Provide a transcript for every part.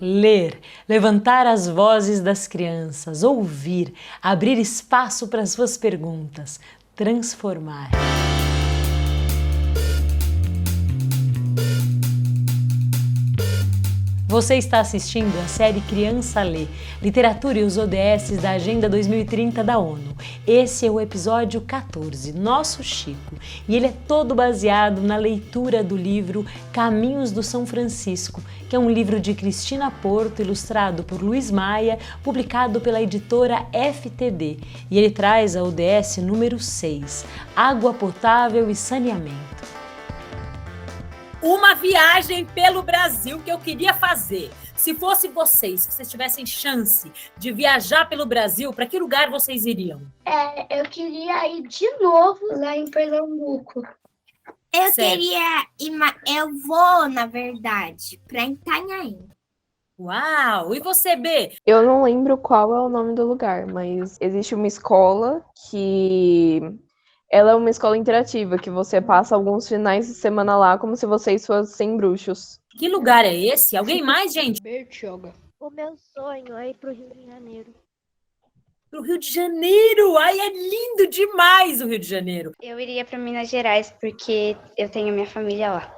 Ler, levantar as vozes das crianças, ouvir, abrir espaço para as suas perguntas, transformar. Você está assistindo a série Criança Lê, Literatura e os ODS da Agenda 2030 da ONU. Esse é o episódio 14, Nosso Chico, e ele é todo baseado na leitura do livro Caminhos do São Francisco, que é um livro de Cristina Porto, ilustrado por Luiz Maia, publicado pela editora FTD. E ele traz a ODS número 6, Água Potável e Saneamento. Uma viagem pelo Brasil que eu queria fazer. Se fosse vocês, se vocês tivessem chance de viajar pelo Brasil, para que lugar vocês iriam? Eu queria ir de novo lá em Pernambuco. Eu queria ir, eu vou, na verdade, para Itanhaém. Uau! E você, B? Eu não lembro qual é o nome do lugar, mas existe uma escola que... Ela é uma escola interativa, que você passa alguns finais de semana lá como se vocês fossem bruxos. Que lugar é esse? Alguém mais, gente? Bertioga. O meu sonho é ir pro Rio de Janeiro. Pro Rio de Janeiro! Ai, é lindo demais o Rio de Janeiro. Eu iria para Minas Gerais, porque eu tenho minha família lá.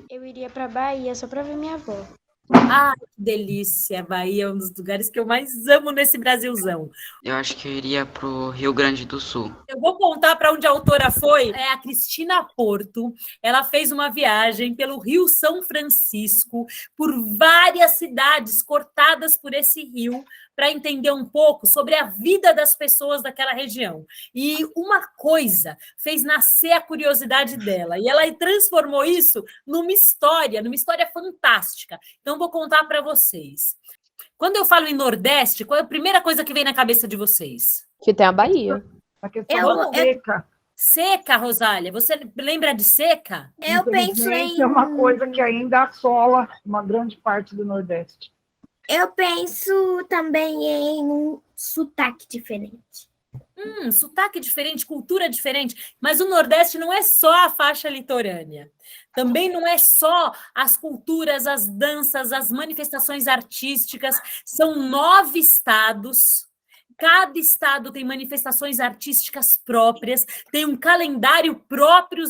Eu iria pra Bahia só pra ver minha avó. Ah, que delícia! Bahia é um dos lugares que eu mais amo nesse Brasilzão. Eu acho que eu iria pro Rio Grande do Sul. Eu vou contar para onde a autora foi. É a Cristina Porto. Ela fez uma viagem pelo Rio São Francisco, por várias cidades cortadas por esse rio, para entender um pouco sobre a vida das pessoas daquela região. E uma coisa fez nascer a curiosidade dela, e ela transformou isso numa história fantástica. Então, vou contar para vocês. Quando eu falo em Nordeste, qual é a primeira coisa que vem na cabeça de vocês? Que tem a Bahia. A questão seca. Seca, Rosália. Você lembra de seca? Eu penso em... É uma coisa que ainda assola uma grande parte do Nordeste. Eu penso também em um sotaque diferente. Sotaque diferente, cultura diferente. Mas o Nordeste não é só a faixa litorânea. Também não é só as culturas, as danças, as manifestações artísticas. São 9 estados. Cada estado tem manifestações artísticas próprias, tem um calendário próprio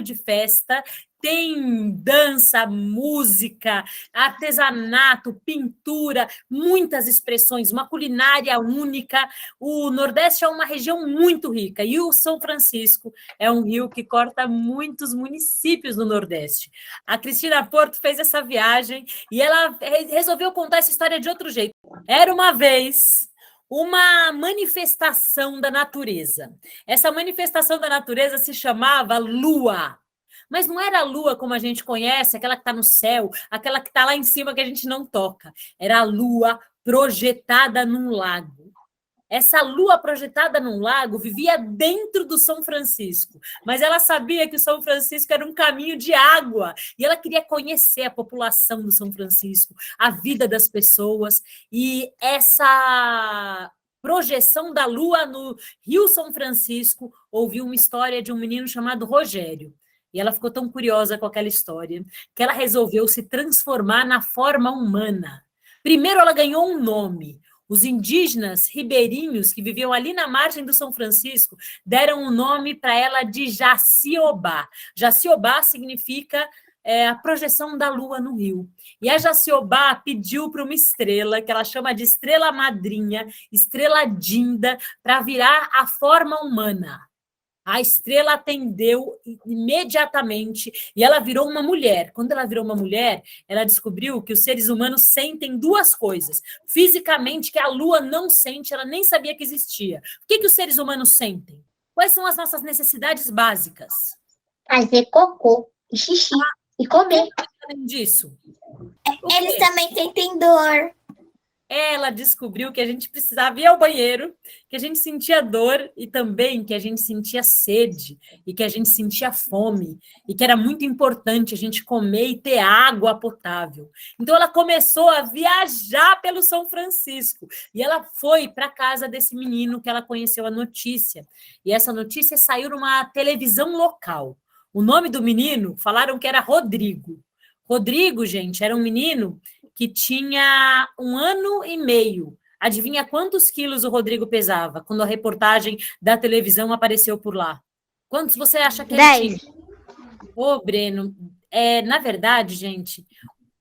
de festa, tem dança, música, artesanato, pintura, muitas expressões, uma culinária única. O Nordeste é uma região muito rica e o São Francisco é um rio que corta muitos municípios do Nordeste. A Cristina Porto fez essa viagem e ela resolveu contar essa história de outro jeito. Era uma vez uma manifestação da natureza. Essa manifestação da natureza se chamava Lua. Mas não era a lua como a gente conhece, aquela que está no céu, aquela que está lá em cima que a gente não toca. Era a lua projetada num lago. Essa lua projetada num lago vivia dentro do São Francisco, mas ela sabia que o São Francisco era um caminho de água e ela queria conhecer a população do São Francisco, a vida das pessoas, e essa projeção da lua no Rio São Francisco ouviu uma história de um menino chamado Rogério. E ela ficou tão curiosa com aquela história que ela resolveu se transformar na forma humana. Primeiro ela ganhou um nome. Os indígenas ribeirinhos que viviam ali na margem do São Francisco deram o nome para ela de Jaciobá. Jaciobá significa a projeção da lua no rio. E a Jaciobá pediu para uma estrela, que ela chama de estrela madrinha, estrela Dinda, para virar a forma humana. A estrela atendeu imediatamente e ela virou uma mulher. Quando ela virou uma mulher, ela descobriu que os seres humanos sentem 2 coisas. Fisicamente, que a lua não sente, ela nem sabia que existia. O que os seres humanos sentem? Quais são as nossas necessidades básicas? Fazer cocô e xixi e comer. Além disso, Eles também sentem dor. Ela descobriu que a gente precisava ir ao banheiro, que a gente sentia dor e também que a gente sentia sede e que a gente sentia fome e que era muito importante a gente comer e ter água potável. Então, ela começou a viajar pelo São Francisco e ela foi para a casa desse menino que ela conheceu a notícia. E essa notícia saiu numa televisão local. O nome do menino, falaram que era Rodrigo. Rodrigo, gente, era um menino que tinha 1 ano e meio. Adivinha quantos quilos o Rodrigo pesava quando a reportagem da televisão apareceu por lá? Quantos você acha que ele 10. tinha? Ô, Breno, na verdade, gente,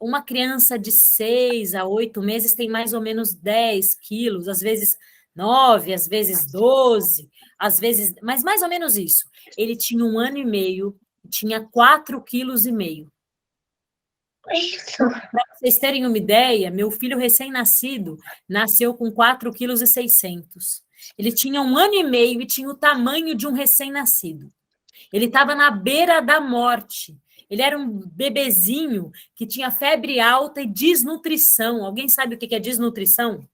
uma criança de 6 a 8 meses tem mais ou menos 10 quilos, às vezes 9, às vezes 12, às vezes, mas mais ou menos isso. Ele tinha 1 ano e meio, tinha 4,5 quilos. Isso. Para vocês terem uma ideia, meu filho recém-nascido nasceu com 4,6 quilos. Ele tinha 1 ano e meio e tinha o tamanho de um recém-nascido. Ele estava na beira da morte. Ele era um bebezinho que tinha febre alta e desnutrição. Alguém sabe o que é desnutrição?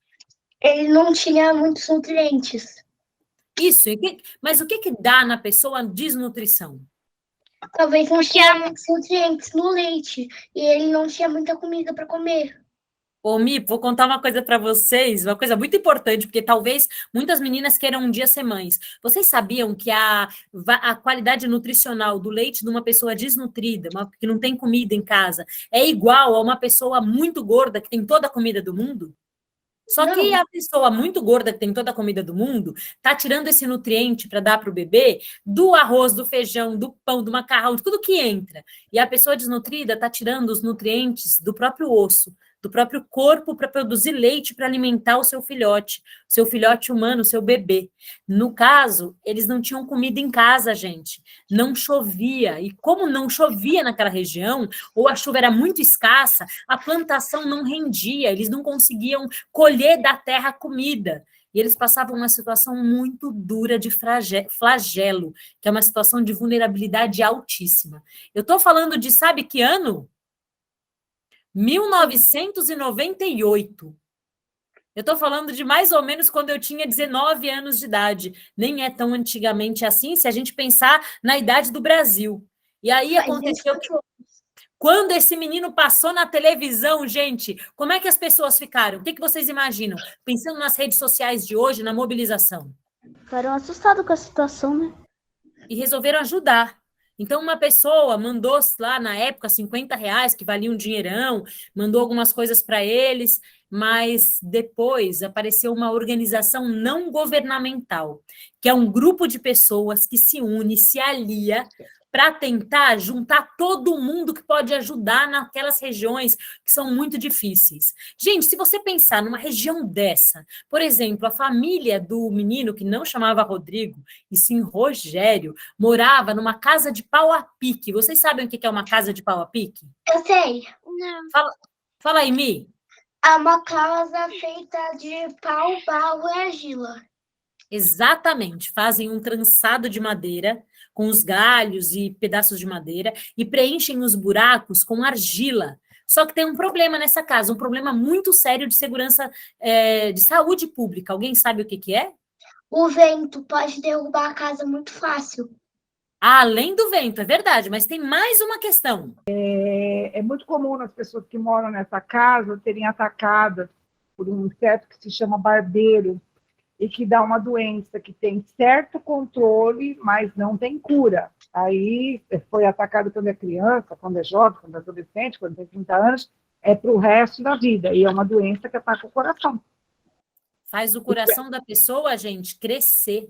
Ele não tinha muitos nutrientes. Isso. Mas o que dá na pessoa desnutrição? Talvez não tinha muitos nutrientes no leite. E ele não tinha muita comida para comer. Ô, Mi, vou contar uma coisa para vocês, uma coisa muito importante, porque talvez muitas meninas queiram um dia ser mães. Vocês sabiam que a qualidade nutricional do leite de uma pessoa desnutrida, que não tem comida em casa, é igual a uma pessoa muito gorda que tem toda a comida do mundo? Só que a pessoa muito gorda que tem toda a comida do mundo está tirando esse nutriente para dar para o bebê do arroz, do feijão, do pão, do macarrão, de tudo que entra. E a pessoa desnutrida está tirando os nutrientes do próprio osso, do próprio corpo para produzir leite para alimentar o seu filhote humano, o seu bebê. No caso, eles não tinham comida em casa, gente. Não chovia. E como não chovia naquela região, ou a chuva era muito escassa, a plantação não rendia, eles não conseguiam colher da terra comida. E eles passavam uma situação muito dura de flagelo, que é uma situação de vulnerabilidade altíssima. Eu estou falando de, sabe que ano? 1998. Eu estou falando de mais ou menos quando eu tinha 19 anos de idade. Nem é tão antigamente assim, se a gente pensar na idade do Brasil. E aí aconteceu que quando esse menino passou na televisão, gente, como é que as pessoas ficaram? O que vocês imaginam? Pensando nas redes sociais de hoje, na mobilização. Ficaram assustados com a situação, né? E resolveram ajudar. Então, uma pessoa mandou lá na época R$50, que valia um dinheirão, mandou algumas coisas para eles, mas depois apareceu uma organização não governamental, que é um grupo de pessoas que se une, se alia para tentar juntar todo mundo que pode ajudar naquelas regiões que são muito difíceis. Gente, se você pensar numa região dessa, por exemplo, a família do menino, que não chamava Rodrigo, e sim Rogério, morava numa casa de pau a pique. Vocês sabem o que é uma casa de pau a pique? Eu sei. Não. Fala aí, Mi. É uma casa feita de pau, barro e argila. Exatamente. Fazem um trançado de madeira, com os galhos e pedaços de madeira, e preenchem os buracos com argila. Só que tem um problema nessa casa, um problema muito sério de segurança, de saúde pública. Alguém sabe o que é? O vento pode derrubar a casa muito fácil. Além do vento, é verdade, mas tem mais uma questão. É muito comum as pessoas que moram nessa casa serem atacadas por um inseto que se chama barbeiro, e que dá uma doença que tem certo controle, mas não tem cura. Aí foi atacado quando é criança, quando é jovem, quando é adolescente, quando tem 30 anos, é para o resto da vida. E é uma doença que ataca o coração. Faz o coração da pessoa, gente, crescer.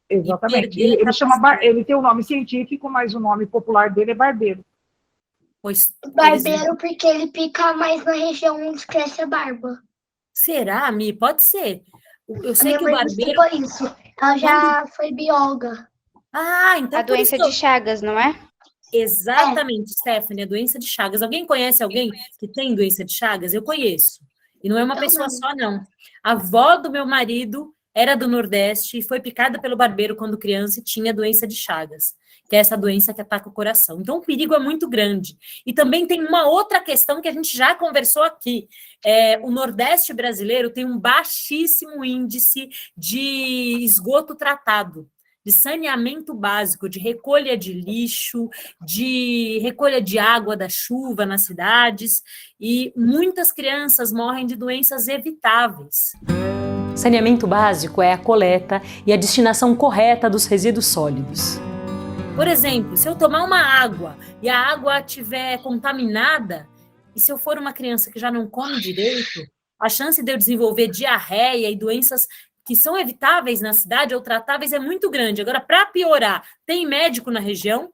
Exatamente. Ele tem um nome científico, mas o nome popular dele é barbeiro. Pois, Barbeiro porque ele pica mais na região onde cresce a barba. Será, Mi? Pode ser. Eu sei que o barbeiro... Por isso. Ela já foi bióloga. Ah, então... A doença de Chagas, não é? Exatamente, Stephanie, a doença de Chagas. Alguém conhece alguém que tem doença de Chagas? Eu conheço. E não é uma pessoa só, não. A avó do meu marido era do Nordeste e foi picada pelo barbeiro quando criança e tinha doença de Chagas, que é essa doença que ataca o coração. Então, o perigo é muito grande. E também tem uma outra questão que a gente já conversou aqui. O Nordeste brasileiro tem um baixíssimo índice de esgoto tratado, de saneamento básico, de recolha de lixo, de recolha de água da chuva nas cidades, e muitas crianças morrem de doenças evitáveis. Saneamento básico é a coleta e a destinação correta dos resíduos sólidos. Por exemplo, se eu tomar uma água e a água estiver contaminada, e se eu for uma criança que já não come direito, a chance de eu desenvolver diarreia e doenças que são evitáveis na cidade ou tratáveis é muito grande. Agora, para piorar, tem médico na região?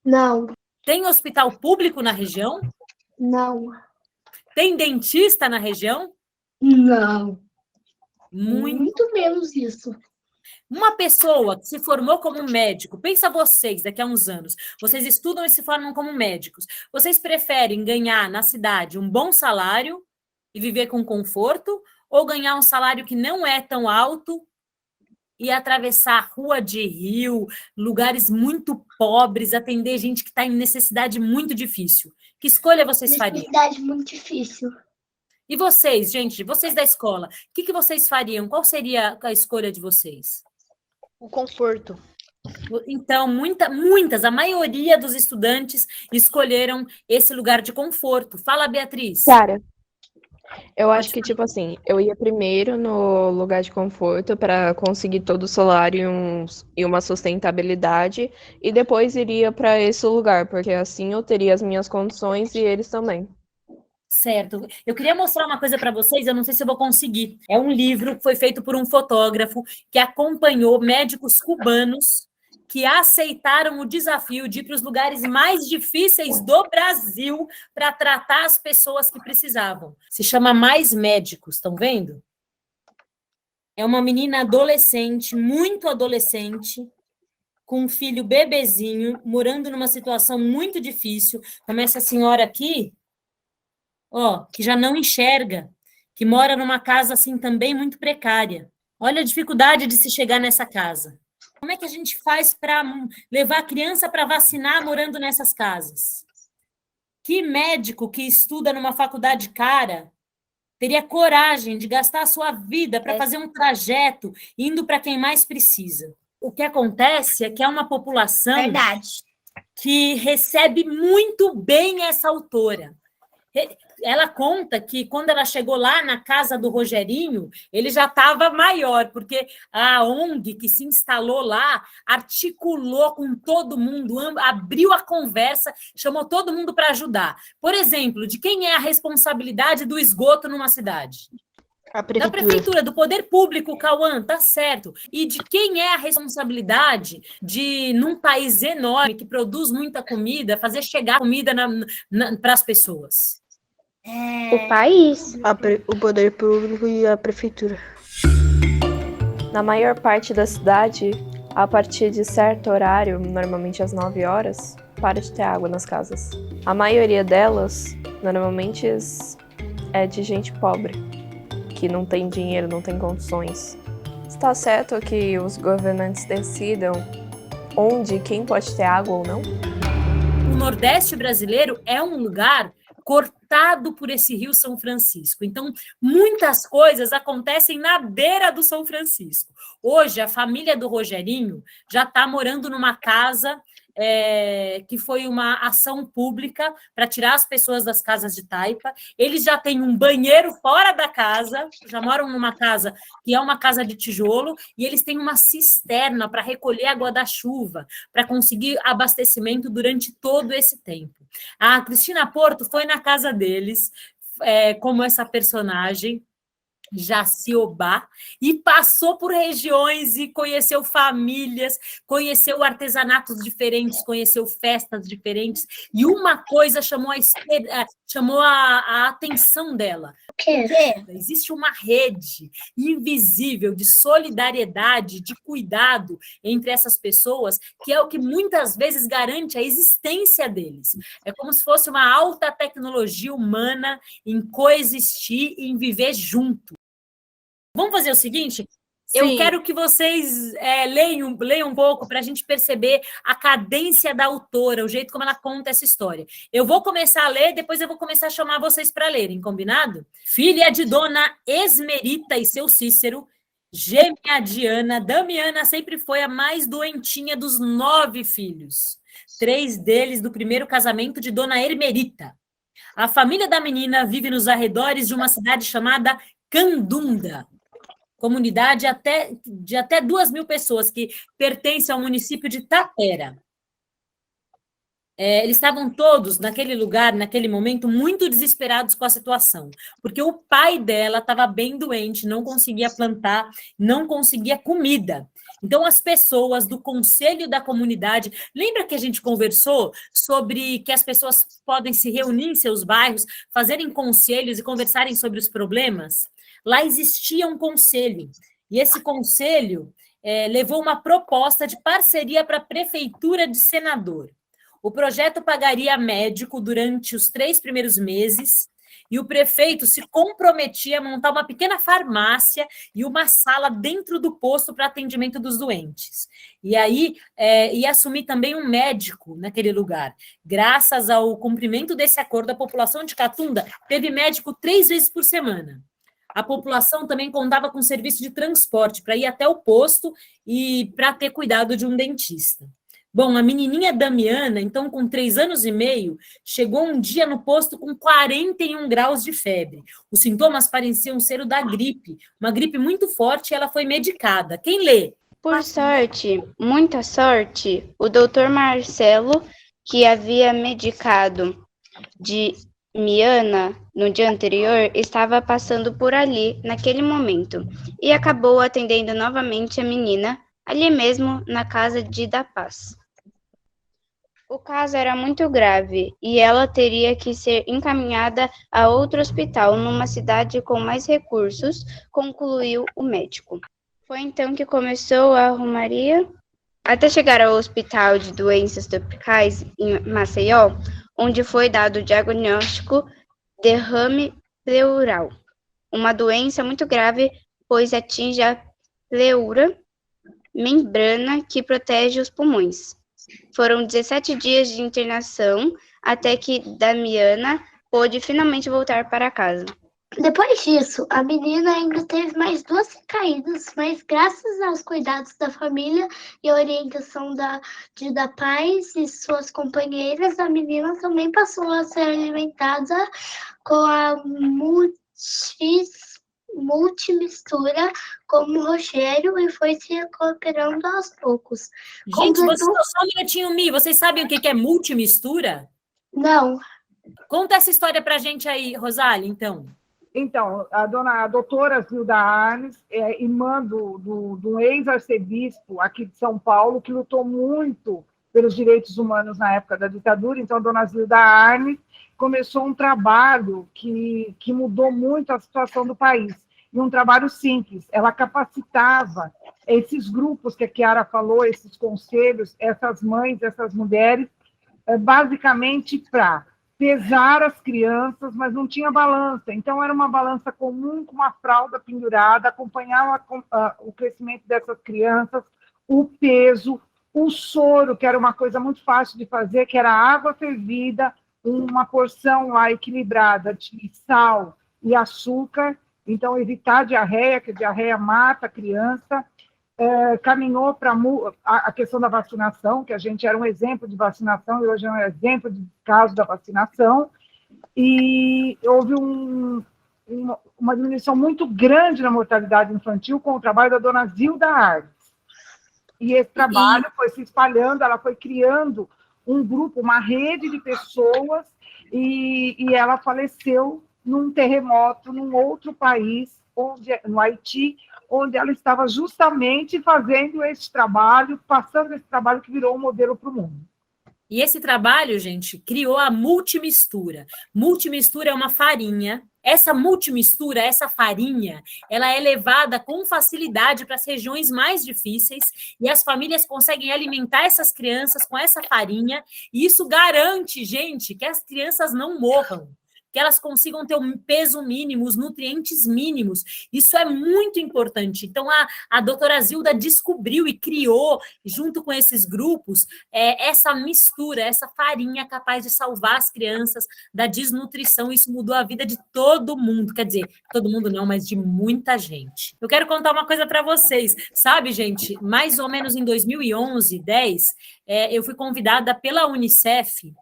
Não, Tem hospital público na região? não, Tem dentista na região? não. Muito. Muito menos isso. Uma pessoa que se formou como médico, pensa vocês, daqui a uns anos, vocês estudam e se formam como médicos, vocês preferem ganhar na cidade um bom salário e viver com conforto, ou ganhar um salário que não é tão alto e atravessar rua de rio, lugares muito pobres, atender gente que está em necessidade muito difícil? Que escolha vocês fariam? Necessidade muito difícil. E vocês, gente, vocês da escola, o que vocês fariam? Qual seria a escolha de vocês? O conforto. Então, a maioria dos estudantes escolheram esse lugar de conforto. Fala, Beatriz. Cara, eu acho que, tipo assim, eu ia primeiro no lugar de conforto para conseguir todo o salário e uma sustentabilidade, e depois iria para esse lugar, porque assim eu teria as minhas condições e eles também. Certo. Eu queria mostrar uma coisa para vocês, eu não sei se eu vou conseguir. É um livro que foi feito por um fotógrafo que acompanhou médicos cubanos que aceitaram o desafio de ir para os lugares mais difíceis do Brasil para tratar as pessoas que precisavam. Se chama Mais Médicos, estão vendo? É uma menina adolescente, muito adolescente, com um filho bebezinho, morando numa situação muito difícil, como essa senhora aqui, que já não enxerga, que mora numa casa assim também muito precária. Olha a dificuldade de se chegar nessa casa. Como é que a gente faz para levar a criança para vacinar morando nessas casas? Que médico que estuda numa faculdade cara teria coragem de gastar a sua vida para fazer um trajeto indo para quem mais precisa? O que acontece é que é uma população que recebe muito bem essa autora. Ela conta que quando ela chegou lá na casa do Rogerinho, ele já estava maior, porque a ONG que se instalou lá articulou com todo mundo, abriu a conversa, chamou todo mundo para ajudar. Por exemplo, de quem é a responsabilidade do esgoto numa cidade? Da prefeitura, do poder público, Cauã, tá certo. E de quem é a responsabilidade de, num país enorme que produz muita comida, fazer chegar comida para as pessoas? O país. O poder público e a prefeitura. Na maior parte da cidade, a partir de certo horário, normalmente às 9 horas, para de ter água nas casas. A maioria delas, normalmente, é de gente pobre, que não tem dinheiro, não tem condições. Está certo que os governantes decidam onde, quem pode ter água ou não? O Nordeste brasileiro é um lugar cortado por esse rio São Francisco. Então, muitas coisas acontecem na beira do São Francisco. Hoje, a família do Rogerinho já está morando numa casa que foi uma ação pública para tirar as pessoas das casas de taipa. Eles já têm um banheiro fora da casa, já moram numa casa que é uma casa de tijolo, e eles têm uma cisterna para recolher água da chuva, para conseguir abastecimento durante todo esse tempo. A Cristina Porto foi na casa deles, como essa personagem, Jaciobá, e passou por regiões e conheceu famílias, conheceu artesanatos diferentes, conheceu festas diferentes, e uma coisa chamou a atenção dela. O quê? Existe uma rede invisível de solidariedade, de cuidado entre essas pessoas, que é o que muitas vezes garante a existência deles. É como se fosse uma alta tecnologia humana em coexistir e em viver junto. Vamos fazer o seguinte? Sim. Eu quero que vocês leiam um pouco para a gente perceber a cadência da autora, o jeito como ela conta essa história. Eu vou começar a ler, depois eu vou começar a chamar vocês para lerem, combinado? Filha de Dona Esmerita e seu Cícero, gêmea Diana, Damiana sempre foi a mais doentinha dos 9 filhos. 3 deles do primeiro casamento de Dona Hermerita. A família da menina vive nos arredores de uma cidade chamada Candunda. comunidade de até 2.000 pessoas, que pertence ao município de Tapera. Eles estavam todos, naquele lugar, naquele momento, muito desesperados com a situação, porque o pai dela estava bem doente, não conseguia plantar, não conseguia comida. Então, as pessoas do conselho da comunidade... Lembra que a gente conversou sobre que as pessoas podem se reunir em seus bairros, fazerem conselhos e conversarem sobre os problemas? Lá existia um conselho, e esse conselho levou uma proposta de parceria para a prefeitura de Senador. O projeto pagaria médico durante os 3 primeiros meses e o prefeito se comprometia a montar uma pequena farmácia e uma sala dentro do posto para atendimento dos doentes. E aí ia assumir também um médico naquele lugar. Graças ao cumprimento desse acordo, a população de Catunda teve médico 3 vezes por semana. A população também contava com serviço de transporte para ir até o posto e para ter cuidado de um dentista. Bom, a menininha Damiana, então, com 3 anos e meio, chegou um dia no posto com 41 graus de febre. Os sintomas pareciam ser o da gripe, uma gripe muito forte, e ela foi medicada. Quem lê? Por sorte, muita sorte, o doutor Marcelo, que havia medicado de Miana no dia anterior, estava passando por ali naquele momento e acabou atendendo novamente a menina ali mesmo na casa de Da Paz. O caso era muito grave e ela teria que ser encaminhada a outro hospital numa cidade com mais recursos, concluiu o médico. Foi então que começou a romaria até chegar ao Hospital de Doenças Tropicais em Maceió, onde foi dado o diagnóstico derrame pleural, uma doença muito grave, pois atinge a pleura, membrana que protege os pulmões. Foram 17 dias de internação até que Damiana pôde finalmente voltar para casa. Depois disso, a menina ainda teve mais 2 recaídas, mas graças aos cuidados da família e a orientação da Paz e suas companheiras, a menina também passou a ser alimentada com a multimistura como Rogério e foi se recuperando aos poucos. Gente, só um minutinho, Mi, vocês sabem o que é multimistura? Não. Conta essa história pra gente aí, Rosália, então. Então, a doutora Zilda Arnes, irmã do ex-arcebispo aqui de São Paulo, que lutou muito pelos direitos humanos na época da ditadura. Então, a dona Zilda Arnes começou um trabalho que mudou muito a situação do país. E um trabalho simples. Ela capacitava esses grupos que a Chiara falou, esses conselhos, essas mães, essas mulheres, basicamente para pesar as crianças, mas não tinha balança. Então, era uma balança comum com uma fralda pendurada, acompanhava o crescimento dessas crianças, o peso, o soro, que era uma coisa muito fácil de fazer, que era água fervida, uma porção lá equilibrada de sal e açúcar, então evitar diarreia, que a diarreia mata a criança. Caminhou para a questão da vacinação, que a gente era um exemplo de vacinação e hoje é um exemplo de caso da vacinação, e houve uma diminuição muito grande na mortalidade infantil com o trabalho da dona Zilda Arnes. E esse trabalho foi se espalhando, ela foi criando um grupo, uma rede de pessoas, e ela faleceu num terremoto, num outro país, no Haiti, onde ela estava justamente fazendo esse trabalho, passando esse trabalho que virou um modelo para o mundo. E esse trabalho, gente, criou a multimistura. Multimistura é uma farinha. Essa multimistura, essa farinha, ela é levada com facilidade para as regiões mais difíceis e as famílias conseguem alimentar essas crianças com essa farinha e isso garante, gente, que as crianças não morram, que elas consigam ter um peso mínimo, os nutrientes mínimos. Isso é muito importante. Então, a doutora Zilda descobriu e criou, junto com esses grupos, essa mistura, essa farinha capaz de salvar as crianças da desnutrição. Isso mudou a vida de todo mundo. Quer dizer, todo mundo não, mas de muita gente. Eu quero contar uma coisa para vocês. Sabe, gente, mais ou menos em 2011, 10, eu fui convidada pela Unicef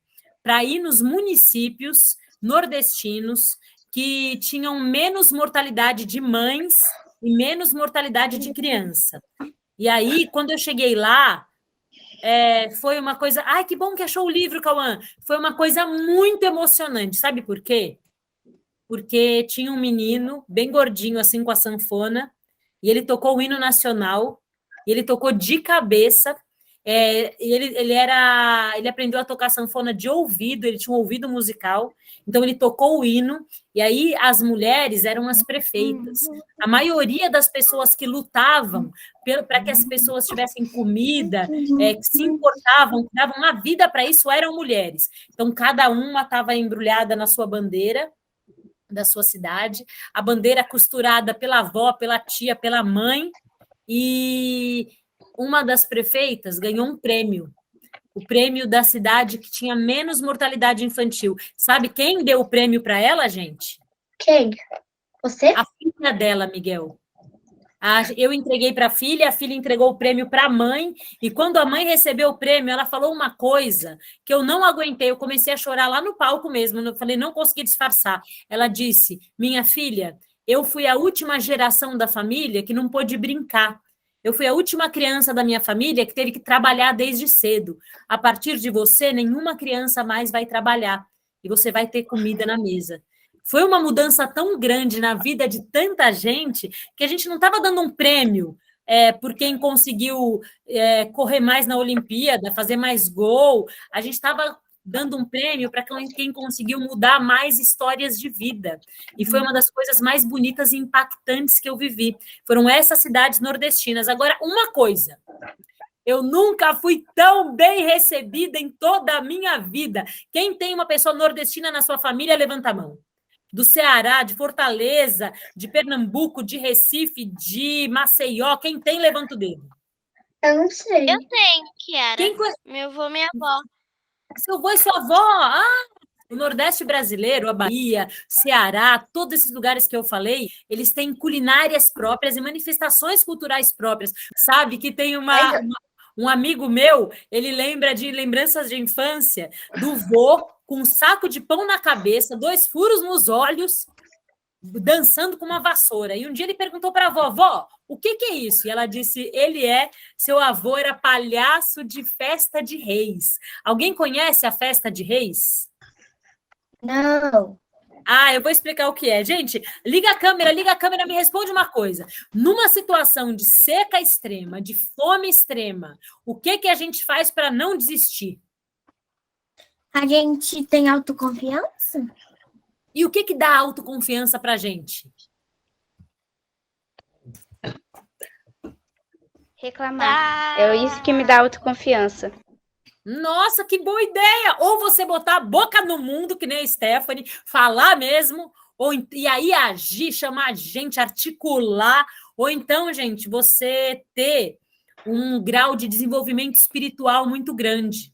para ir nos municípios nordestinos que tinham menos mortalidade de mães e menos mortalidade de criança. E aí, quando eu cheguei lá, foi uma coisa... Ai, que bom que achou o livro, Cauã! Foi uma coisa muito emocionante. Sabe por quê? Porque tinha um menino bem gordinho, assim, com a sanfona, e ele tocou o hino nacional, e ele tocou de cabeça. Ele aprendeu a tocar sanfona de ouvido, ele tinha um ouvido musical, então ele tocou o hino, e aí as mulheres eram as prefeitas. A maioria das pessoas que lutavam para que as pessoas tivessem comida, que se importavam, que davam uma vida para isso, eram mulheres. Então, cada uma estava embrulhada na sua bandeira da sua cidade, a bandeira costurada pela avó, pela tia, pela mãe, e uma das prefeitas ganhou um prêmio, o prêmio da cidade que tinha menos mortalidade infantil. Sabe quem deu o prêmio para ela, gente? Quem? Você? A filha dela, Miguel. Eu entreguei para a filha entregou o prêmio para a mãe, e quando a mãe recebeu o prêmio, ela falou uma coisa que eu não aguentei, eu comecei a chorar lá no palco mesmo, eu falei, não consegui disfarçar. Ela disse, minha filha, eu fui a última geração da família que não pôde brincar. Eu fui a última criança da minha família que teve que trabalhar desde cedo. A partir de você, nenhuma criança mais vai trabalhar, e você vai ter comida na mesa. Foi uma mudança tão grande na vida de tanta gente que a gente não estava dando um prêmio por quem conseguiu correr mais na Olimpíada, fazer mais gol. A gente estava dando um prêmio para quem conseguiu mudar mais histórias de vida. E foi uma das coisas mais bonitas e impactantes que eu vivi. Foram essas cidades nordestinas. Agora, uma coisa... Eu nunca fui tão bem recebida em toda a minha vida. Quem tem uma pessoa nordestina na sua família, levanta a mão. Do Ceará, de Fortaleza, de Pernambuco, de Recife, de Maceió. Quem tem, levanta o dedo. Eu não sei. Eu tenho, Kiara. Quem... Meu avô e minha avó. Seu avô e sua avó? O Nordeste brasileiro, a Bahia, Ceará, todos esses lugares que eu falei, eles têm culinárias próprias e manifestações culturais próprias. Sabe que tem um amigo meu, ele lembra de lembranças de infância do vô com um saco de pão na cabeça, 2 furos nos olhos, dançando com uma vassoura. E um dia ele perguntou para a vovó, o que é isso? E ela disse, seu avô era palhaço de festa de reis. Alguém conhece a festa de reis? Não. Eu vou explicar o que é. Gente, liga a câmera, me responde uma coisa. Numa situação de seca extrema, de fome extrema, o que a gente faz para não desistir? A gente tem autoconfiança? E o que dá autoconfiança para a gente? Reclamar. É isso que me dá autoconfiança. Nossa, que boa ideia! Ou você botar a boca no mundo, que nem a Stephanie, falar mesmo, e aí agir, chamar a gente, articular, ou então, gente, você ter um grau de desenvolvimento espiritual muito grande.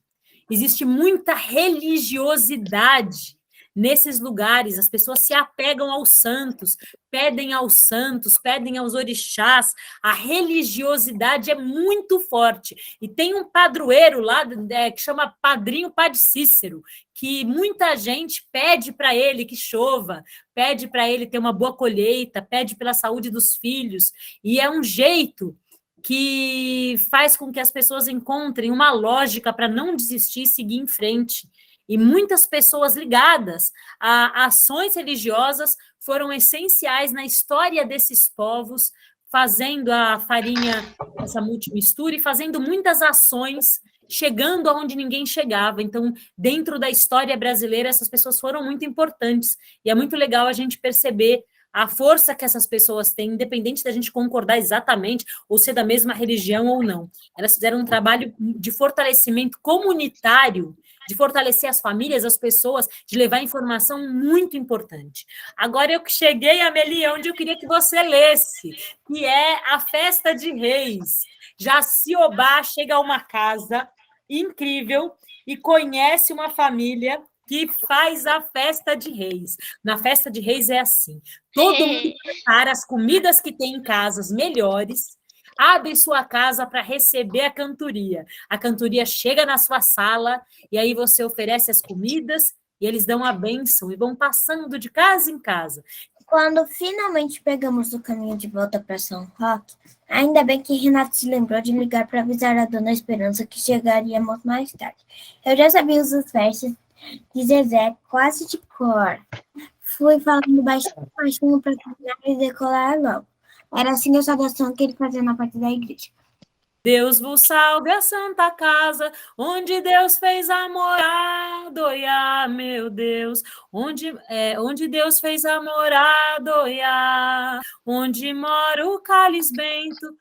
Existe muita religiosidade nesses lugares, as pessoas se apegam aos santos, pedem aos orixás, a religiosidade é muito forte. E tem um padroeiro lá que chama Padrinho Padre Cícero, que muita gente pede para ele que chova, pede para ele ter uma boa colheita, pede pela saúde dos filhos, e é um jeito que faz com que as pessoas encontrem uma lógica para não desistir e seguir em frente. E muitas pessoas ligadas a ações religiosas foram essenciais na história desses povos, fazendo a farinha, essa multimistura, e fazendo muitas ações, chegando aonde ninguém chegava. Então, dentro da história brasileira, essas pessoas foram muito importantes. E é muito legal a gente perceber a força que essas pessoas têm, independente da gente concordar exatamente, ou ser da mesma religião ou não. Elas fizeram um trabalho de fortalecimento comunitário, de fortalecer as famílias, as pessoas, de levar informação muito importante. Agora eu cheguei, Amelie, onde eu queria que você lesse, que é a Festa de Reis. Jaciobá chega a uma casa incrível e conhece uma família que faz a Festa de Reis. Na Festa de Reis é assim, todo mundo prepara as comidas que tem em casa, as melhores, abre sua casa para receber a cantoria. A cantoria chega na sua sala e aí você oferece as comidas e eles dão a bênção e vão passando de casa em casa. Quando finalmente pegamos o caminho de volta para São Roque, ainda bem que Renato se lembrou de ligar para avisar a Dona Esperança que chegaríamos mais tarde. Eu já sabia os versos de Zezé quase de cor. Fui falando baixinho para terminar e decolar logo. Era assim a saudação que ele fazia na porta da igreja. Deus vos salve a santa casa, onde Deus fez a morada, oiá, meu Deus, onde Deus fez a morada, oiá, onde mora o cálice bento,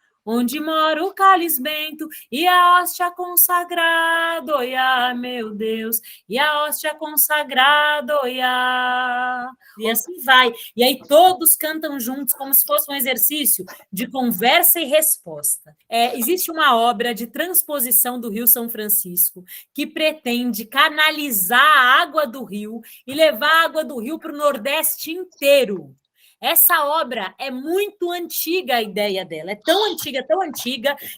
e a hóstia consagrada, oiá, meu Deus, e a hóstia consagrada, oiá. E assim vai. E aí todos cantam juntos, como se fosse um exercício de conversa e resposta. Existe uma obra de transposição do Rio São Francisco que pretende canalizar a água do rio e levar a água do rio para o Nordeste inteiro. Essa obra é muito antiga, a ideia dela. É tão antiga,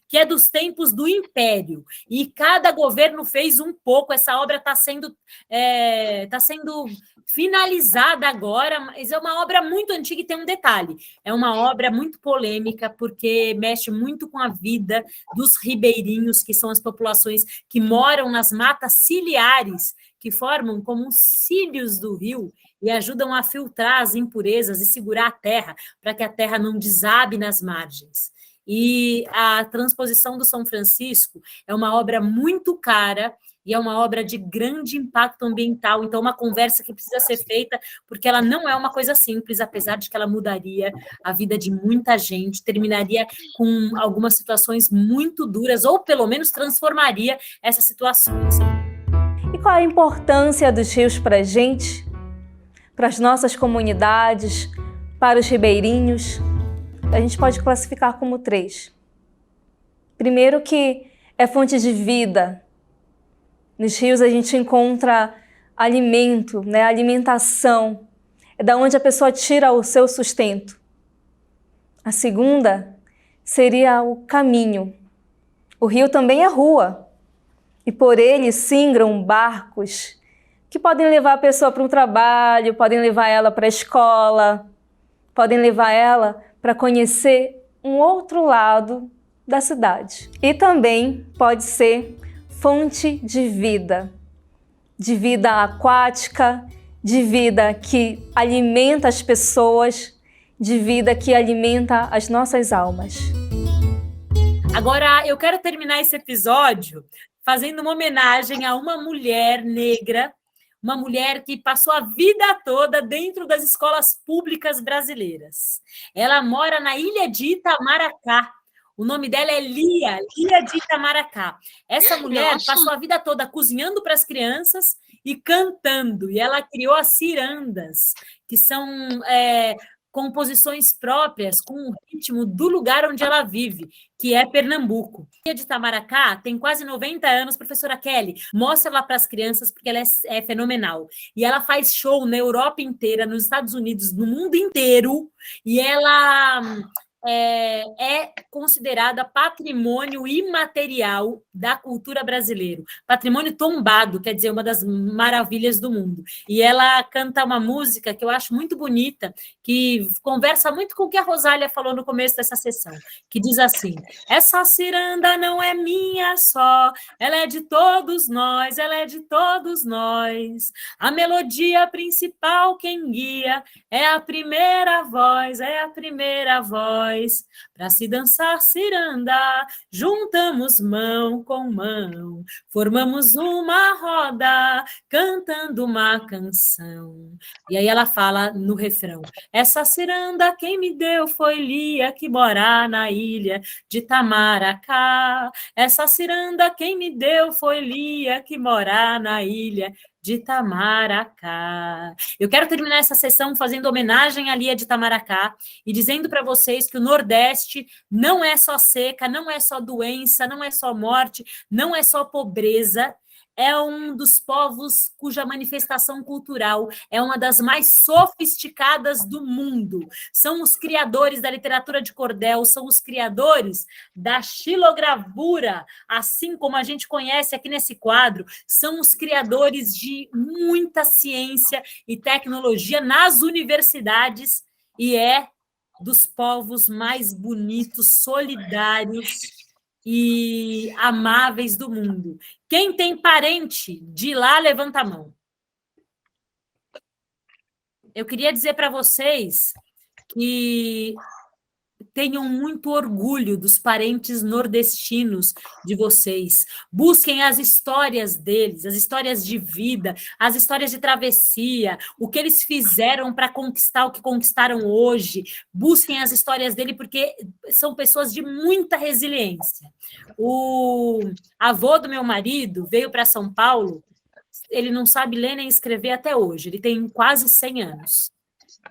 que é dos tempos do Império. E cada governo fez um pouco. Essa obra está sendo finalizada agora, mas é uma obra muito antiga e tem um detalhe. É uma obra muito polêmica, porque mexe muito com a vida dos ribeirinhos, que são as populações que moram nas matas ciliares, que formam como os cílios do rio, e ajudam a filtrar as impurezas e segurar a terra, para que a terra não desabe nas margens. E a transposição do São Francisco é uma obra muito cara e é uma obra de grande impacto ambiental. Então, uma conversa que precisa ser feita, porque ela não é uma coisa simples, apesar de que ela mudaria a vida de muita gente, terminaria com algumas situações muito duras, ou pelo menos transformaria essas situações. E qual a importância dos rios para a gente? Para as nossas comunidades, para os ribeirinhos? A gente pode classificar como 3. Primeiro, que é fonte de vida. Nos rios a gente encontra alimento, né? Alimentação. É da onde a pessoa tira o seu sustento. A segunda seria o caminho. O rio também é rua. E por ele singram barcos que podem levar a pessoa para um trabalho, podem levar ela para a escola, podem levar ela para conhecer um outro lado da cidade. E também pode ser fonte de vida aquática, de vida que alimenta as pessoas, de vida que alimenta as nossas almas. Agora, eu quero terminar esse episódio fazendo uma homenagem a uma mulher negra, uma mulher que passou a vida toda dentro das escolas públicas brasileiras. Ela mora na ilha de Itamaracá. O nome dela é Lia de Itamaracá. Essa mulher passou a vida toda cozinhando para as crianças e cantando. E ela criou as cirandas, que são composições próprias com o ritmo do lugar onde ela vive, que é Pernambuco. A Lia de Itamaracá tem quase 90 anos, professora Kelly. Mostra ela para as crianças, porque ela é fenomenal. E ela faz show na Europa inteira, nos Estados Unidos, no mundo inteiro. E ela é considerada patrimônio imaterial da cultura brasileira. Patrimônio tombado, quer dizer, uma das maravilhas do mundo. E ela canta uma música que eu acho muito bonita, que conversa muito com o que a Rosália falou no começo dessa sessão, que diz assim: essa ciranda não é minha só, ela é de todos nós, ela é de todos nós. A melodia principal quem guia é a primeira voz, Para se dançar ciranda, juntamos mão com mão, formamos uma roda, cantando uma canção. E aí ela fala no refrão: essa ciranda quem me deu foi Lia, que mora na ilha de Itamaracá. Essa ciranda quem me deu foi Lia, que mora na ilha de Itamaracá. Eu quero terminar essa sessão fazendo homenagem à Lia de Itamaracá e dizendo para vocês que o Nordeste não é só seca, não é só doença, não é só morte, não é só pobreza. É um dos povos cuja manifestação cultural é uma das mais sofisticadas do mundo. São os criadores da literatura de cordel, são os criadores da xilogravura, assim como a gente conhece aqui nesse quadro, são os criadores de muita ciência e tecnologia nas universidades e é dos povos mais bonitos, solidários e amáveis do mundo. Quem tem parente de lá, levanta a mão. Eu queria dizer para vocês que tenham muito orgulho dos parentes nordestinos de vocês. Busquem as histórias deles, as histórias de vida, as histórias de travessia, o que eles fizeram para conquistar o que conquistaram hoje. Busquem as histórias dele, porque são pessoas de muita resiliência. O avô do meu marido veio para São Paulo, ele não sabe ler nem escrever até hoje, ele tem quase 100 anos.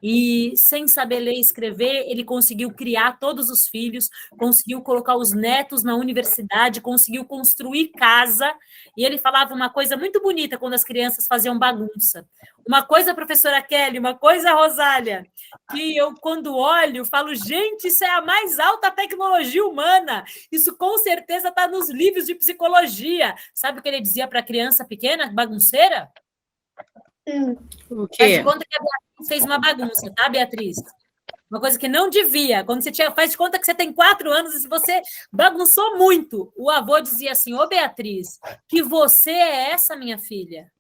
E, sem saber ler e escrever, ele conseguiu criar todos os filhos, conseguiu colocar os netos na universidade, conseguiu construir casa, e ele falava uma coisa muito bonita quando as crianças faziam bagunça. Uma coisa, professora Kelly, uma coisa, Rosália, que eu, quando olho, falo, gente, isso é a mais alta tecnologia humana, isso com certeza está nos livros de psicologia. Sabe o que ele dizia para a criança pequena, bagunceira? O quê? Faz de conta que a Beatriz fez uma bagunça, tá, Beatriz? Uma coisa que não devia. Quando você faz de conta que você tem 4 anos e você bagunçou muito. O avô dizia assim, ô Beatriz, que você é essa, minha filha?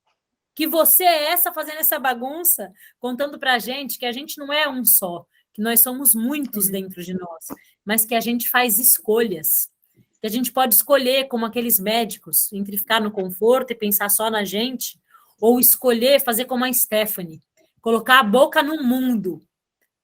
Que você é essa fazendo essa bagunça? Contando pra gente que a gente não é um só, que nós somos muitos dentro de nós, mas que a gente faz escolhas. Que a gente pode escolher, como aqueles médicos, entre ficar no conforto e pensar só na gente, ou escolher fazer como a Stephanie, colocar a boca no mundo,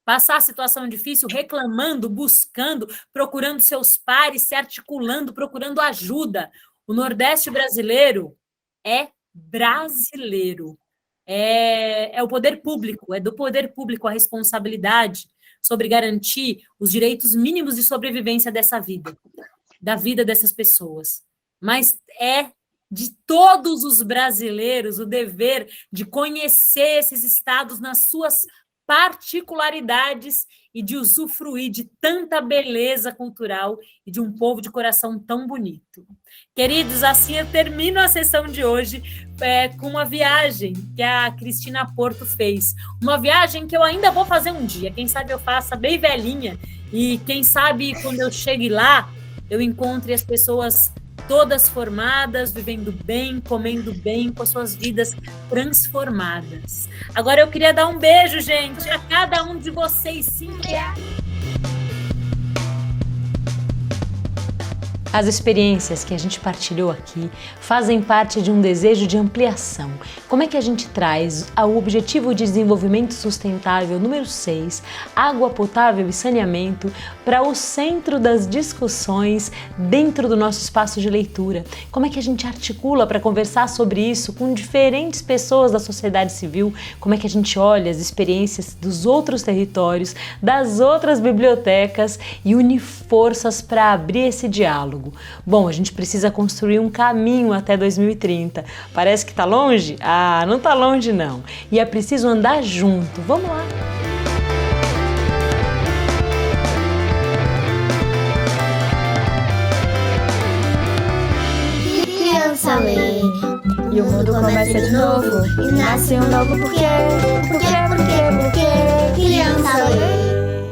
passar a situação difícil reclamando, buscando, procurando seus pares, se articulando, procurando ajuda. O Nordeste brasileiro é brasileiro. É o poder público, é do poder público a responsabilidade sobre garantir os direitos mínimos de sobrevivência dessa vida, da vida dessas pessoas. Mas é de todos os brasileiros o dever de conhecer esses estados nas suas particularidades e de usufruir de tanta beleza cultural e de um povo de coração tão bonito. Queridos, assim eu termino a sessão de hoje com uma viagem que a Cristina Porto fez. Uma viagem que eu ainda vou fazer um dia. Quem sabe eu faça bem velhinha e quem sabe quando eu chegue lá, eu encontre as pessoas todas formadas, vivendo bem, comendo bem, com as suas vidas transformadas. Agora eu queria dar um beijo, gente, a cada um de vocês. Sim, As experiências que a gente partilhou aqui fazem parte de um desejo de ampliação. Como é que a gente traz ao Objetivo de Desenvolvimento Sustentável número 6, água potável e saneamento, para o centro das discussões dentro do nosso espaço de leitura? Como é que a gente articula para conversar sobre isso com diferentes pessoas da sociedade civil? Como é que a gente olha as experiências dos outros territórios, das outras bibliotecas e une forças para abrir esse diálogo? Bom, a gente precisa construir um caminho até 2030. Parece que está longe? Ah, não está longe não. E é preciso andar junto. Vamos lá! Criança lê, e o mundo começa de novo, e nasce um novo porquê. Criança lê.